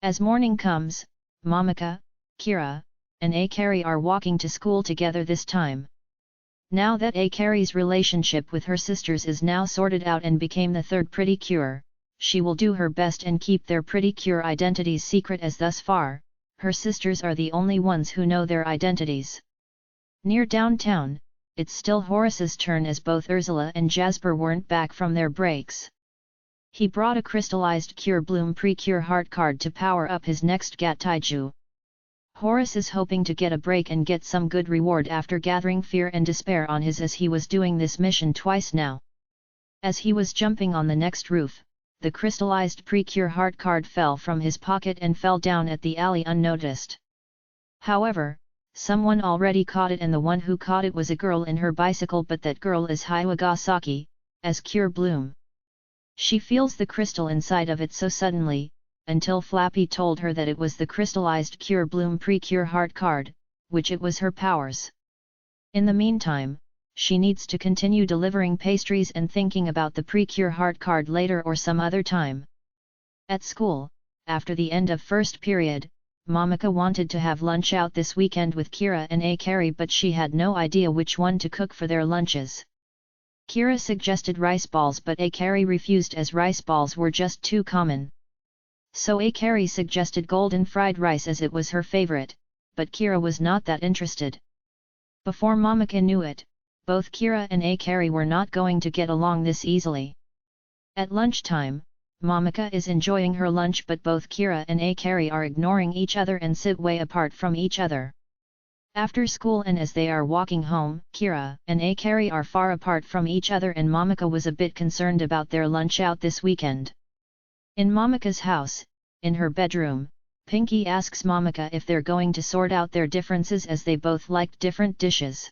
As morning comes, Momika, Kira, and Akari are walking to school together this time. Now that Akari's relationship with her sisters is now sorted out and became the third pretty cure, she will do her best and keep their pretty cure identities secret, as thus far, her sisters are the only ones who know their identities. Near downtown, it's still Horace's turn as both Ursula and Jasper weren't back from their breaks. He brought a crystallized Cure Bloom Pre-Cure Heart card to power up his next Gat Taiju. Horace is hoping to get a break and get some good reward after gathering fear and despair on his, as he was doing this mission twice now. As he was jumping on the next roof, the crystallized Pre-Cure Heart card fell from his pocket and fell down at the alley unnoticed. However, someone already caught it, and the one who caught it was a girl in her bicycle, but that girl is Hiwagasaki, as Cure Bloom. She feels the crystal inside of it so suddenly, until Flappy told her that it was the crystallized Cure Bloom Pre-Cure Heart card, which it was her powers. In the meantime, she needs to continue delivering pastries and thinking about the Pre-Cure Heart card later or some other time. At school, after the end of first period, Momika wanted to have lunch out this weekend with Kira and Akari, but she had no idea which one to cook for their lunches. Kira suggested rice balls, but Akari refused as rice balls were just too common. So Akari suggested golden fried rice as it was her favorite, but Kira was not that interested. Before Momika knew it, both Kira and Akari were not going to get along this easily. At lunchtime, Momika is enjoying her lunch, but both Kira and Akari are ignoring each other and sit way apart from each other. After school and as they are walking home, Kira and Akari are far apart from each other, and Momika was a bit concerned about their lunch out this weekend. In Momika's house, in her bedroom, Pinky asks Momika if they're going to sort out their differences, as they both liked different dishes.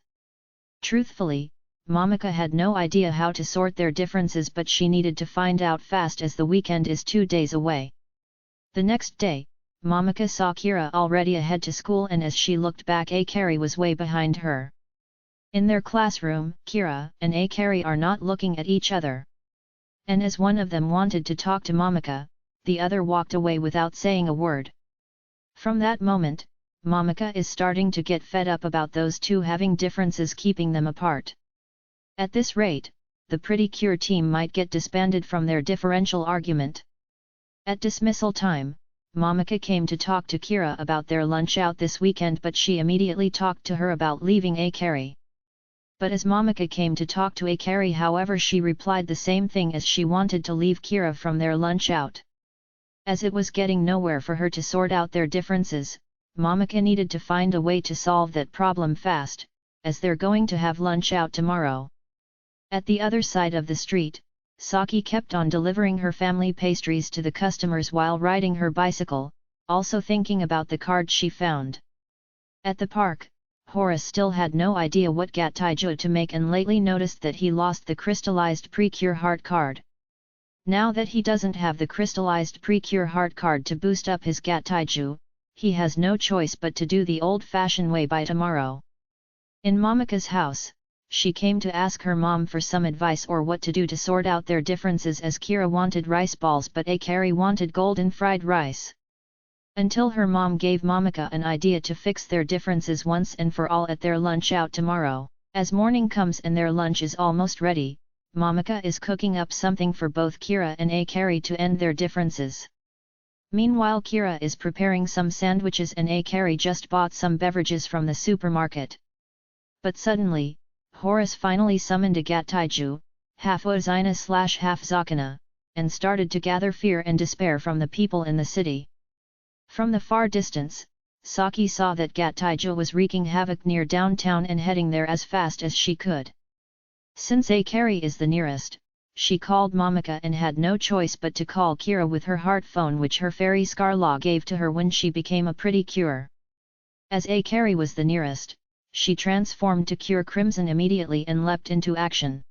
Truthfully, Momika had no idea how to sort their differences, but she needed to find out fast as the weekend is 2 days away. The next day, Momika saw Kira already ahead to school, and as she looked back, Akari was way behind her. In their classroom, Kira and Akari are not looking at each other. And as one of them wanted to talk to Momika, the other walked away without saying a word. From that moment, Momika is starting to get fed up about those two having differences keeping them apart. At this rate, the Pretty Cure team might get disbanded from their differential argument. At dismissal time, Momika came to talk to Kira about their lunch out this weekend, but she immediately talked to her about leaving Akari. But as Momika came to talk to Akari, however, she replied the same thing, as she wanted to leave Kira from their lunch out. As it was getting nowhere for her to sort out their differences, Momika needed to find a way to solve that problem fast, as they're going to have lunch out tomorrow. At the other side of the street, Saki kept on delivering her family pastries to the customers while riding her bicycle, also thinking about the card she found. At the park, Horace still had no idea what Gat Taiju to make, and lately noticed that he lost the crystallized Pre-Cure Heart card. Now that he doesn't have the crystallized Pre-Cure Heart card to boost up his Gat Taiju, he has no choice but to do the old-fashioned way by tomorrow. In Momika's house, she came to ask her mom for some advice or what to do to sort out their differences, as Kira wanted rice balls but Akari wanted golden fried rice. Until her mom gave Momika an idea to fix their differences once and for all at their lunch out tomorrow. As morning comes and their lunch is almost ready, Momika is cooking up something for both Kira and Akari to end their differences. Meanwhile, Kira is preparing some sandwiches and Akari just bought some beverages from the supermarket. But suddenly, Horace finally summoned a Gat Taiju, half Ozina / half Zakana, and started to gather fear and despair from the people in the city. From the far distance, Saki saw that Gat Taiju was wreaking havoc near downtown and heading there as fast as she could. Since Akari is the nearest, she called Momika and had no choice but to call Kira with her heart phone, which her fairy Scarlaw gave to her when she became a Pretty Cure. As Akari was the nearest, she transformed to Cure Crimson immediately and leapt into action.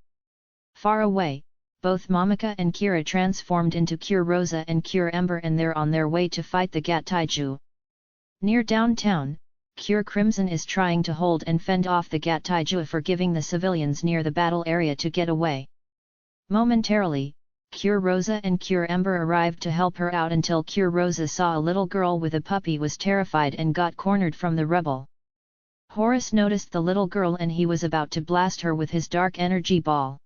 Far away, both Momika and Kira transformed into Cure Rosa and Cure Ember, and they're on their way to fight the Gat Taiju. Near downtown, Cure Crimson is trying to hold and fend off the Gat Taiju, forgiving the civilians near the battle area to get away. Momentarily, Cure Rosa and Cure Ember arrived to help her out until Cure Rosa saw a little girl with a puppy was terrified and got cornered from the rebel. Horace noticed the little girl and he was about to blast her with his dark energy ball.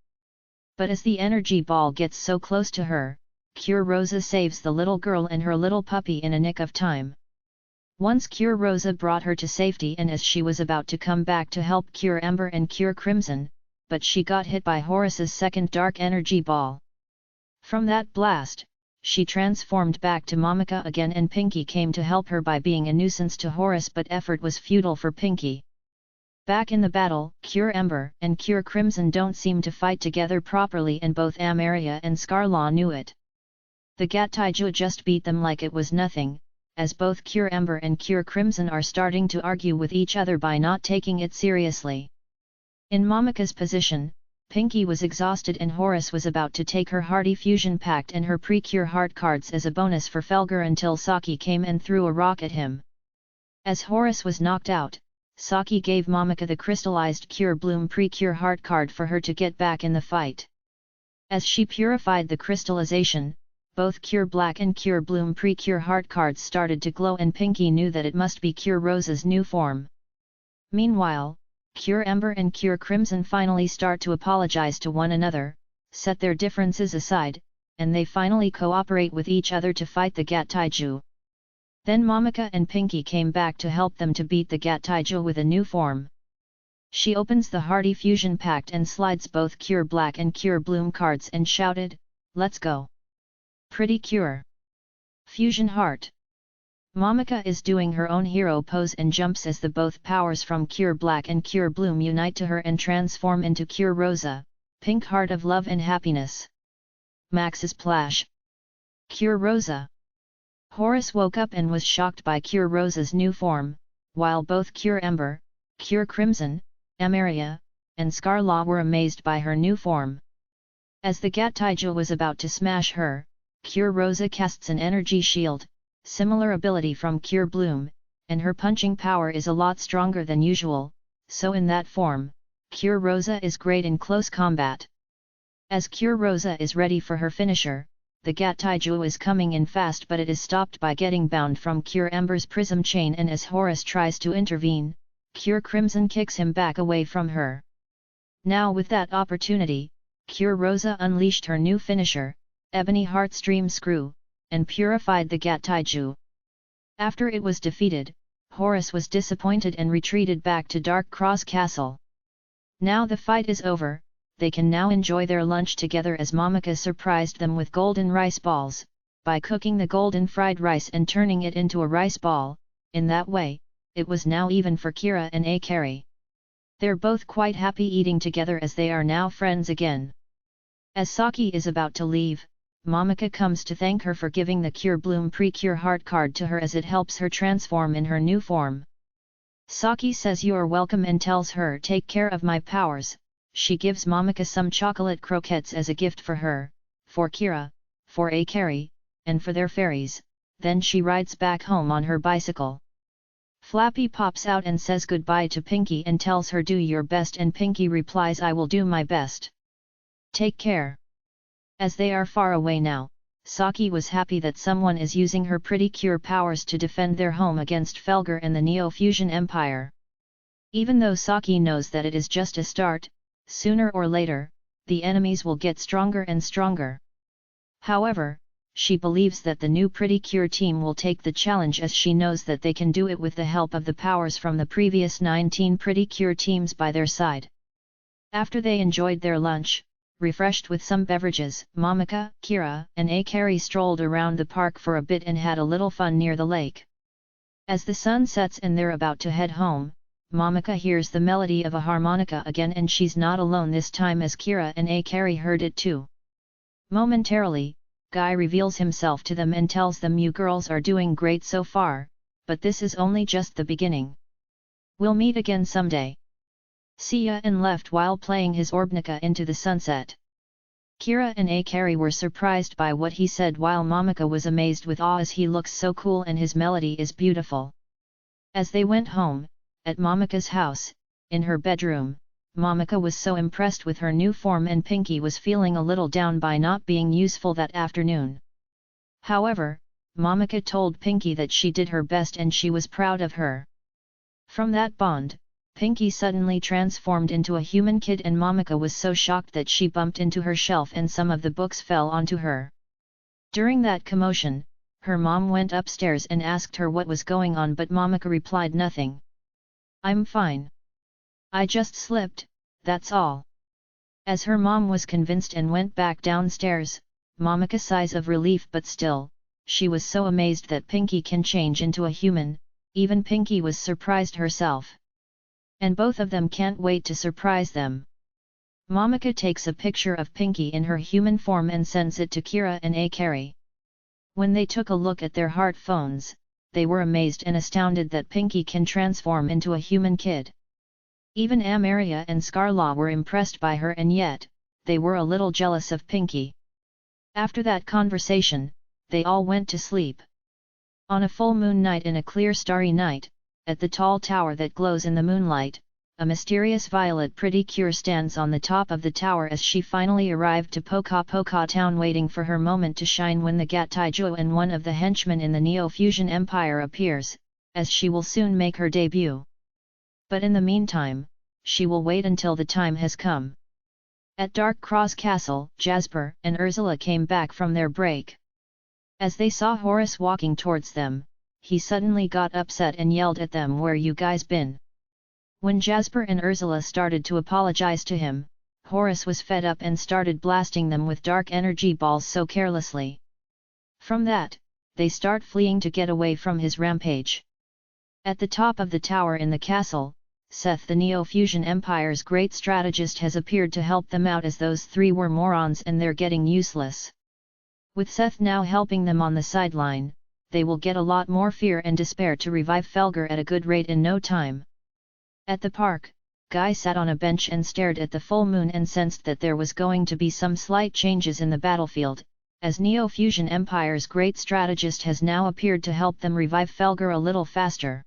But as the energy ball gets so close to her, Cure Rosa saves the little girl and her little puppy in a nick of time. Once Cure Rosa brought her to safety and as she was about to come back to help Cure Ember and Cure Crimson, but she got hit by Horace's second dark energy ball. From that blast, she transformed back to Momika again and Pinky came to help her by being a nuisance to Horace but effort was futile for Pinky. Back in the battle, Cure Ember and Cure Crimson don't seem to fight together properly and both Amaria and Scarlaw knew it. The Gattaiju just beat them like it was nothing, as both Cure Ember and Cure Crimson are starting to argue with each other by not taking it seriously. In Momika's position, Pinky was exhausted and Horace was about to take her Hardy Fusion Pact and her Precure Heart cards as a bonus for Felger until Saki came and threw a rock at him. As Horace was knocked out, Saki gave Momika the crystallized Cure Bloom Precure Heart card for her to get back in the fight. As she purified the crystallization, both Cure Black and Cure Bloom Precure Heart cards started to glow and Pinky knew that it must be Cure Rosa's new form. Meanwhile, Cure Ember and Cure Crimson finally start to apologize to one another, set their differences aside, and they finally cooperate with each other to fight the Gattaiju. Then Momika and Pinky came back to help them to beat the Gattaiju with a new form. She opens the Hardy Fusion Pact and slides both Cure Black and Cure Bloom cards and shouted, "Let's go! Pretty Cure! Fusion Heart!" Momika is doing her own hero pose and jumps as the both powers from Cure Black and Cure Bloom unite to her and transform into Cure Rosa, Pink Heart of Love and Happiness. Max's Splash! Cure Rosa! Horace woke up and was shocked by Cure Rosa's new form, while both Cure Ember, Cure Crimson, Amaria, and Scarlaw were amazed by her new form. As the Gattaiju was about to smash her, Cure Rosa casts an energy shield, similar ability from Cure Bloom, and her punching power is a lot stronger than usual, so in that form, Cure Rosa is great in close combat. As Cure Rosa is ready for her finisher, the Gattaiju is coming in fast but it is stopped by getting bound from Cure Ember's prism chain and as Horace tries to intervene, Cure Crimson kicks him back away from her. Now with that opportunity, Cure Rosa unleashed her new finisher, Ebony Heart Stream Screw, and purified the Gattaiju. After it was defeated, Horace was disappointed and retreated back to Dark Cross Castle. Now the fight is over, they can now enjoy their lunch together as Momika surprised them with golden rice balls, by cooking the golden fried rice and turning it into a rice ball. In that way, it was now even for Kira and Akari. They're both quite happy eating together as they are now friends again. As Saki is about to leave, Momika comes to thank her for giving the Cure Bloom Precure Heart card to her as it helps her transform in her new form. Saki says you are welcome and tells her take care of my powers. She gives Momika some chocolate croquettes as a gift for her, for Kira, for Akari, and for their fairies, then she rides back home on her bicycle. Flappy pops out and says goodbye to Pinky and tells her do your best and Pinky replies I will do my best. Take care. As they are far away now, Saki was happy that someone is using her pretty cure powers to defend their home against Felger and the Neo-Fusion Empire. Even though Saki knows that it is just a start, sooner or later, the enemies will get stronger and stronger. However, she believes that the new Pretty Cure team will take the challenge as she knows that they can do it with the help of the powers from the previous 19 Pretty Cure teams by their side. After they enjoyed their lunch, refreshed with some beverages, Momika, Kira, and Akari strolled around the park for a bit and had a little fun near the lake. As the sun sets and they're about to head home, Momika hears the melody of a harmonica again and she's not alone this time as Kira and Akari heard it too. Momentarily, Guy reveals himself to them and tells them you girls are doing great so far, but this is only just the beginning. We'll meet again someday. See ya, and left while playing his Orbnica into the sunset. Kira and Akari were surprised by what he said while Momika was amazed with awe as he looks so cool and his melody is beautiful. As they went home, at Momika's house, in her bedroom, Momika was so impressed with her new form and Pinky was feeling a little down by not being useful that afternoon. However, Momika told Pinky that she did her best and she was proud of her. From that bond, Pinky suddenly transformed into a human kid and Momika was so shocked that she bumped into her shelf and some of the books fell onto her. During that commotion, her mom went upstairs and asked her what was going on but Momika replied nothing. "I'm fine. I just slipped, that's all." As her mom was convinced and went back downstairs, Momika sighs of relief but still, she was so amazed that Pinky can change into a human, even Pinky was surprised herself. And both of them can't wait to surprise them. Momika takes a picture of Pinky in her human form and sends it to Kira and Akari. When they took a look at their heart phones, they were amazed and astounded that Pinky can transform into a human kid. Even Amaria and Scarlaw were impressed by her and yet, they were a little jealous of Pinky. After that conversation, they all went to sleep. On a full moon night in a clear starry night, at the tall tower that glows in the moonlight, a mysterious violet pretty cure stands on the top of the tower as she finally arrived to Poka Poka town waiting for her moment to shine when the Gataijo and one of the henchmen in the Neo-Fusion Empire appears, as she will soon make her debut. But in the meantime, she will wait until the time has come. At Dark Cross Castle, Jasper and Ursula came back from their break. As they saw Horace walking towards them, he suddenly got upset and yelled at them, "Where you guys been?" When Jasper and Ursula started to apologize to him, Horace was fed up and started blasting them with dark energy balls so carelessly. From that, they start fleeing to get away from his rampage. At the top of the tower in the castle, Seth the Neo-Fusion Empire's great strategist has appeared to help them out as those three were morons and they're getting useless. With Seth now helping them on the sideline, they will get a lot more fear and despair to revive Felger at a good rate in no time. At the park, Guy sat on a bench and stared at the full moon and sensed that there was going to be some slight changes in the battlefield, as Neo-Fusion Empire's great strategist has now appeared to help them revive Felger a little faster.